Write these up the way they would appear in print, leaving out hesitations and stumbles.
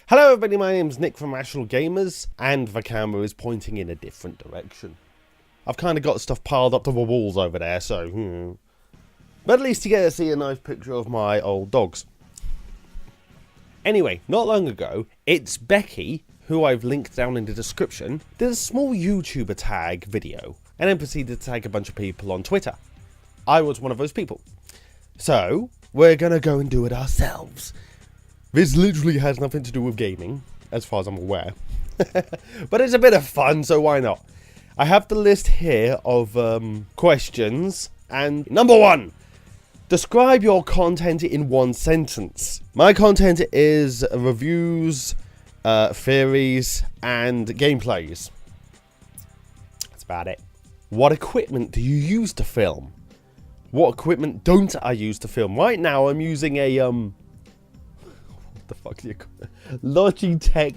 Hello everybody, my name's Nick from Rational Gamers, and the camera is pointing in a different direction. I've kind of got stuff piled up to the walls over there, so... But at least you get to see a nice picture of my old dogs. Anyway, not long ago, ItsBecky, who I've linked down in the description, did a small YouTuber tag video, and then proceeded to tag a bunch of people on Twitter. I was one of those people. So, we're gonna go and do it ourselves. This literally has nothing to do with gaming, as far as I'm aware. But it's a bit of fun, so why not? I have the list here of questions, and number 1. Describe your content in one sentence. My content is reviews, theories, and gameplays. That's about it. What equipment do you use to film? What equipment don't I use to film? Right now, I'm using a, the fuck do you call it? Logitech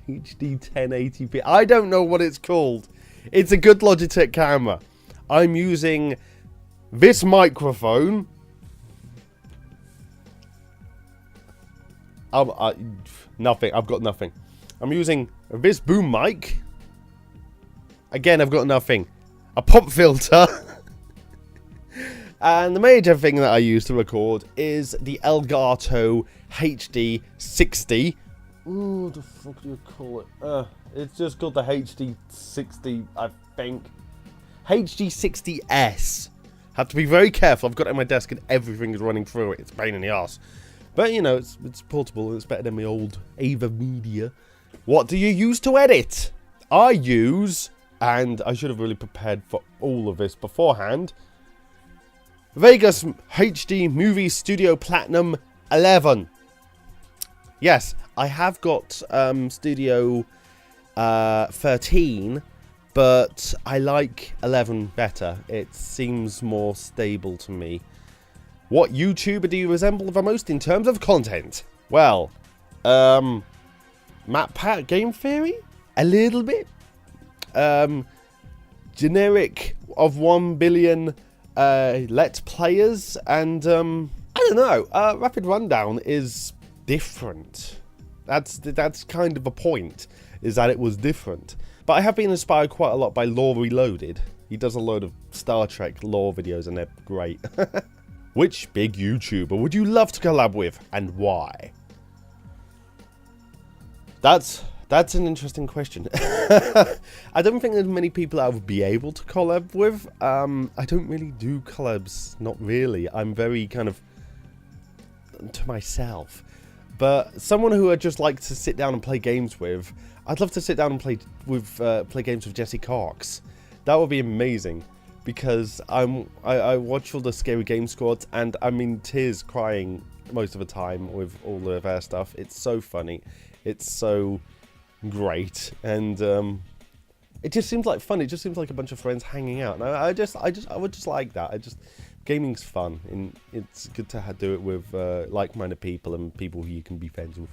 HD 1080p. I don't know what it's called. It's a good Logitech camera. I'm using this microphone. Nothing. I've got nothing. I'm using this boom mic. Again, I've got nothing. A pop filter. And the major thing that I use to record is the Elgato HD 60. Ooh, what the fuck do you call it? It's just called the HD 60, I think. HD 60S. Have to be very careful. I've got it on my desk and everything is running through it. It's a pain in the ass. But, you know, it's portable and it's better than my old Ava Media. What do you use to edit? I use, and I should have really prepared for all of this beforehand, Vegas HD Movie Studio Platinum 11. Yes, I have got Studio 13, but I like 11 better. It seems more stable to me. What YouTuber do you resemble the most in terms of content? Well, MatPat Game Theory? A little bit. Generic of 1 billion Let's Players, and I don't know. Rapid Rundown is different. That's kind of a point, is that it was different. But I have been inspired quite a lot by Lore Reloaded. He does a load of Star Trek lore videos, and they're great. Which big YouTuber would you love to collab with, and why? That's an interesting question. I don't think there's many people I would be able to collab with. I don't really do collabs, not really. I'm very kind of to myself. But someone who I'd just like to sit down and play games with, I'd love to sit down and play games with Jesse Cox. That would be amazing. Because I watch all the Scary Game Squads and I'm in tears crying most of the time with all of their stuff. It's so funny. It's so great, and it just seems like fun. It just seems like a bunch of friends hanging out. And I would just like that. Gaming's fun, and it's good to do it with like-minded people and people who you can be friends with.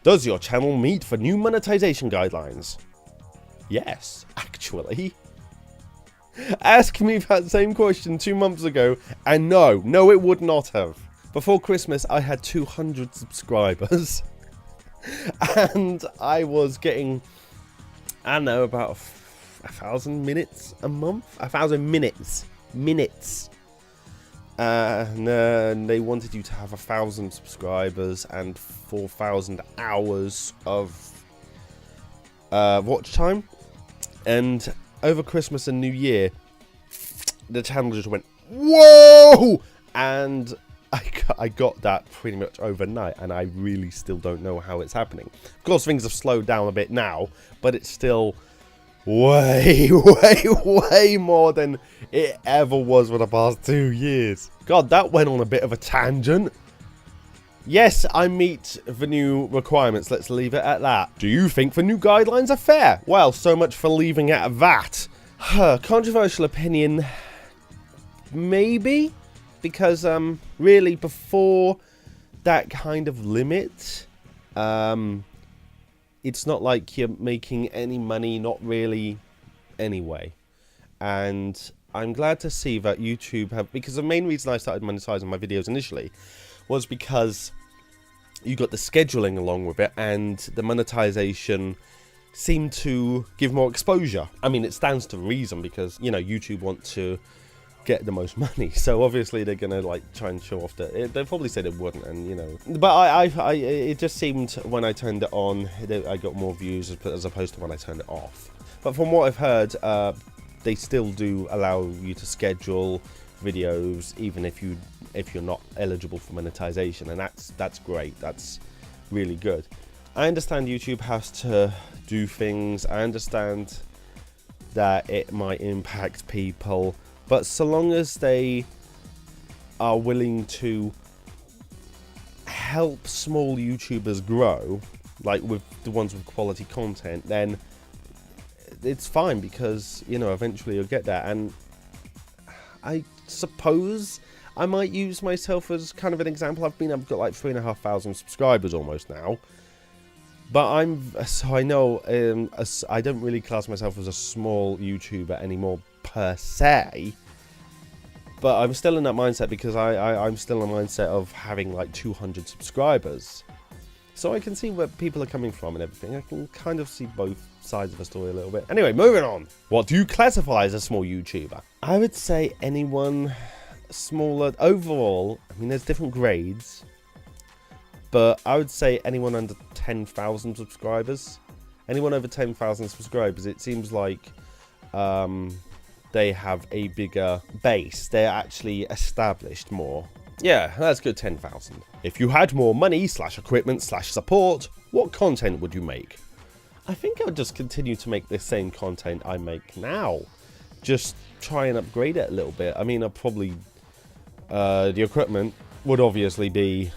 Does your channel meet for new monetization guidelines? Yes, actually. Ask me that same question 2 months ago, and no, it would not have. Before Christmas, I had 200 subscribers. And I was getting, I don't know, about 1,000 minutes a month? 1,000 minutes. And they wanted you to have 1,000 subscribers and 4,000 hours of watch time. And over Christmas and New Year, the channel just went, whoa! And I got that pretty much overnight, and I really still don't know how it's happening. Of course, things have slowed down a bit now, but it's still way more than it ever was for the past 2 years. God, that went on a bit of a tangent. Yes, I meet the new requirements. Let's leave it at that. Do you think the new guidelines are fair? Well, so much for leaving it at that. Controversial opinion. Maybe. Because, really, before that kind of limit, it's not like you're making any money, not really, anyway. And I'm glad to see that YouTube have... Because the main reason I started monetizing my videos initially was because you got the scheduling along with it, and the monetization seemed to give more exposure. I mean, it stands to reason because, you know, YouTube want to get the most money, so obviously they're gonna like try and show off that. They probably said it wouldn't, and you know, but it just seemed when I turned it on, I got more views as opposed to when I turned it off. But from what I've heard, they still do allow you to schedule videos even if you're not eligible for monetization, and that's great. That's really good. I understand YouTube has to do things. I understand that it might impact people, but so long as they are willing to help small YouTubers grow, like with the ones with quality content, then it's fine, because, you know, eventually you'll get that. And I suppose I might use myself as kind of an example. I've got like 3,500 subscribers almost now. But I know I don't really class myself as a small YouTuber anymore per se. But I'm still in that mindset because I'm still in the mindset of having like 200 subscribers. So I can see where people are coming from and everything. I can kind of see both sides of the story a little bit. Anyway, moving on. What do you classify as a small YouTuber? I would say anyone smaller. Overall, I mean, there's different grades. But I would say anyone under 10,000 subscribers. Anyone over 10,000 subscribers, it seems like they have a bigger base. They're actually established more. Yeah, that's good, 10,000. If you had more money / equipment / support, what content would you make? I think I would just continue to make the same content I make now. Just try and upgrade it a little bit. I mean, I'll probably... the equipment would obviously be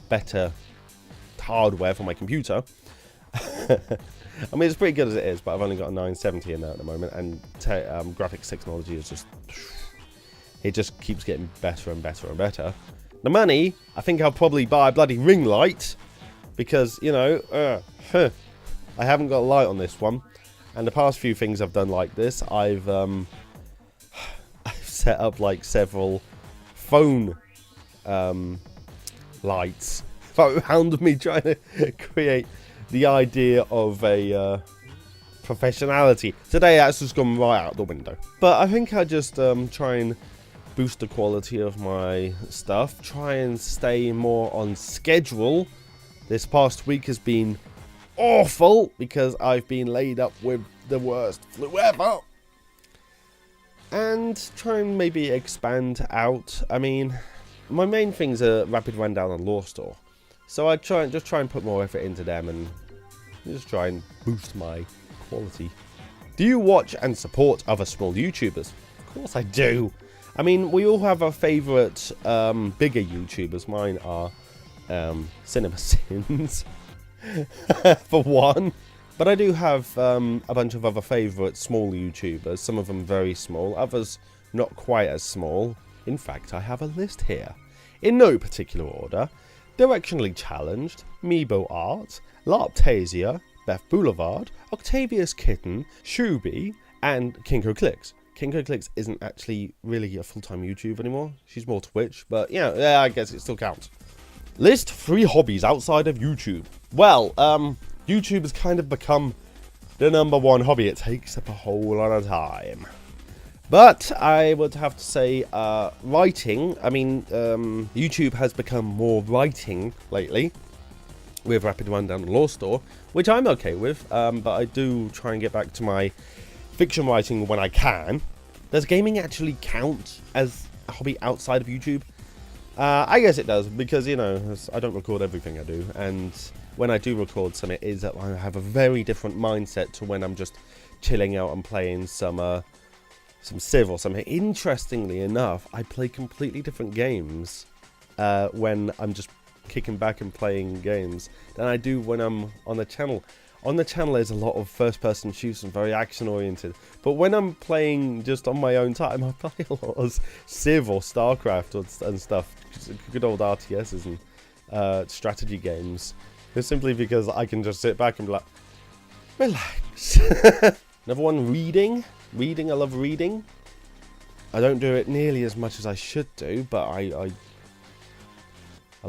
better hardware for my computer. I mean, it's pretty good as it is, but I've only got a 970 in there at the moment, and graphics technology is just... It just keeps getting better and better and better. The money, I think I'll probably buy a bloody ring light, because, you know, I haven't got a light on this one. And the past few things I've done like this, I've set up like several phone lights around me, trying to create the idea of a professionality. Today that's just gone right out the window. But I think I just try and boost the quality of my stuff, try and stay more on schedule. This past week has been awful because I've been laid up with the worst flu ever. And try and maybe expand out. I mean, my main things are Rapid Rundown and Law Store. So I try and put more effort into them and just try and boost my quality. Do you watch and support other small YouTubers? Of course I do. I mean, we all have our favourite bigger YouTubers. Mine are Cinema Sins, for one. But I do have a bunch of other favourite small YouTubers. Some of them very small, others not quite as small. In fact, I have a list here. In no particular order. Directionally Challenged, Meebo Art, Larptasia, Beth Boulevard, Octavius Kitten, Shuby, and Kinko Clicks. Kinko Clicks isn't actually really a full-time YouTube anymore. She's more Twitch, but yeah, I guess it still counts. List 3 hobbies outside of YouTube. Well, YouTube has kind of become the #1 hobby. It takes up a whole lot of time. But I would have to say writing. I mean, YouTube has become more writing lately with Rapid Rundown and Law Store, which I'm okay with. But I do try and get back to my fiction writing when I can. Does gaming actually count as a hobby outside of YouTube? I guess it does, because, you know, I don't record everything I do, and when I do record some, it is that I have a very different mindset to when I'm just chilling out and playing some Civ or something. Interestingly enough, I play completely different games when I'm just kicking back and playing games than I do when I'm on the channel. On the channel, there's a lot of first-person shoots and very action-oriented. But when I'm playing just on my own time, I play a lot of Civ or StarCraft and stuff. Good old RTSs and strategy games. It's simply because I can just sit back and be like, relax. Another one, reading. Reading, I love reading. I don't do it nearly as much as I should do, but I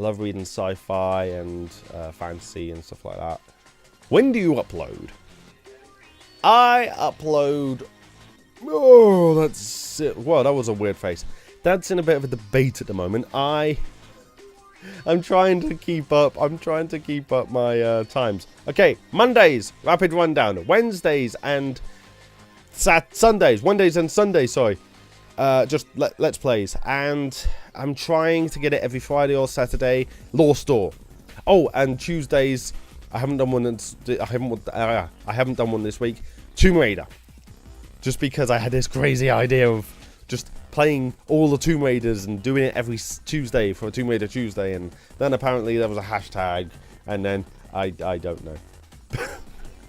I love reading sci-fi and fantasy and stuff like that. When do you upload? I upload... Oh, that's it. Well, that was a weird face. That's in a bit of a debate at the moment. I'm trying to keep up. I'm trying to keep up my times. Okay, Mondays, rapid rundown. Wednesdays and Sundays. Wednesdays and Sundays, sorry. Just let's plays. And I'm trying to get it every Friday or Saturday. Law Store. Oh, and Tuesdays. I haven't done one. I haven't done one this week. Tomb Raider. Just because I had this crazy idea of just playing all the Tomb Raiders and doing it every Tuesday for a Tomb Raider Tuesday, and then apparently there was a hashtag, and then I don't know.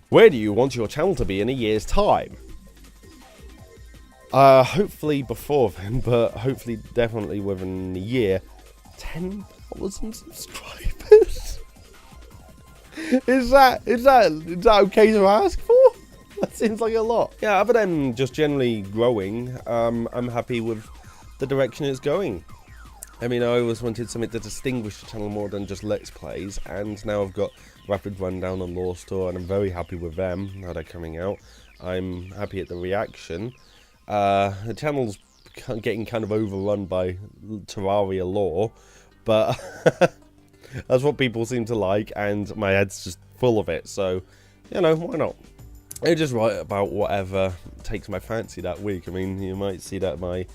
Where do you want your channel to be in a year's time? Hopefully before then, but hopefully definitely within a year. 10,000 subscribers. Is that okay to ask for? That seems like a lot. Yeah, other than just generally growing, I'm happy with the direction it's going. I mean, I always wanted something to distinguish the channel more than just Let's Plays, and now I've got Rapid Rundown and Law Store, and I'm very happy with them, now they're coming out. I'm happy at the reaction. The channel's getting kind of overrun by Terraria lore, but that's what people seem to like, and my head's just full of it, so, you know, why not? I just write about whatever takes my fancy that week. I mean, you might see that my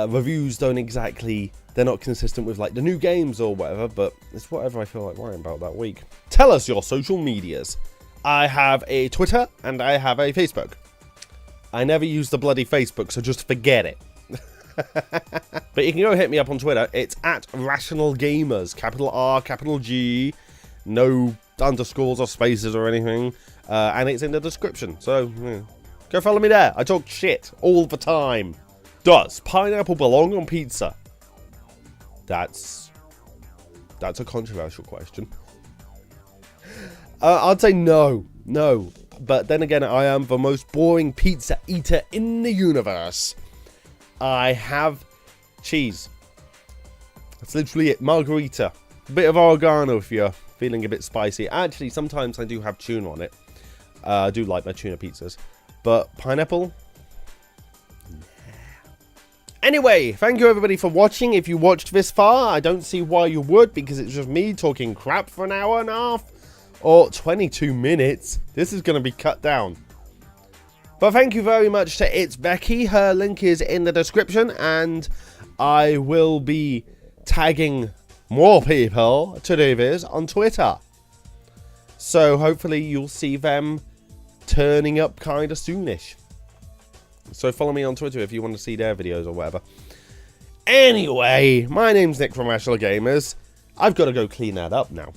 reviews don't exactly... They're not consistent with, like, the new games or whatever, but it's whatever I feel like writing about that week. Tell us your social medias. I have a Twitter and I have a Facebook. I never use the bloody Facebook, so just forget it. But you can go hit me up on Twitter. It's at Rational Gamers. Capital R, capital G. No underscores or spaces or anything. And it's in the description. So, yeah. Go follow me there. I talk shit all the time. Does pineapple belong on pizza? That's a controversial question. I'd say no. No. But then again, I am the most boring pizza eater in the universe. I have cheese. That's literally it. Margarita. A bit of oregano if you're feeling a bit spicy. Actually, sometimes I do have tuna on it. I do like my tuna pizzas. But pineapple? Nah. Anyway, thank you everybody for watching. If you watched this far, I don't see why you would, because it's just me talking crap for an hour and a half. Or 22 minutes. This is going to be cut down. But thank you very much to ItsBecky. Her link is in the description. And I will be tagging more people to do this on Twitter. So hopefully you'll see them turning up kind of soonish. So follow me on Twitter if you want to see their videos or whatever. Anyway, my name's Nick from Rational Gamers. I've got to go clean that up now.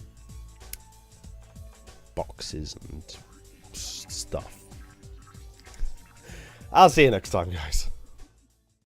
Boxes and stuff. I'll see you next time, guys.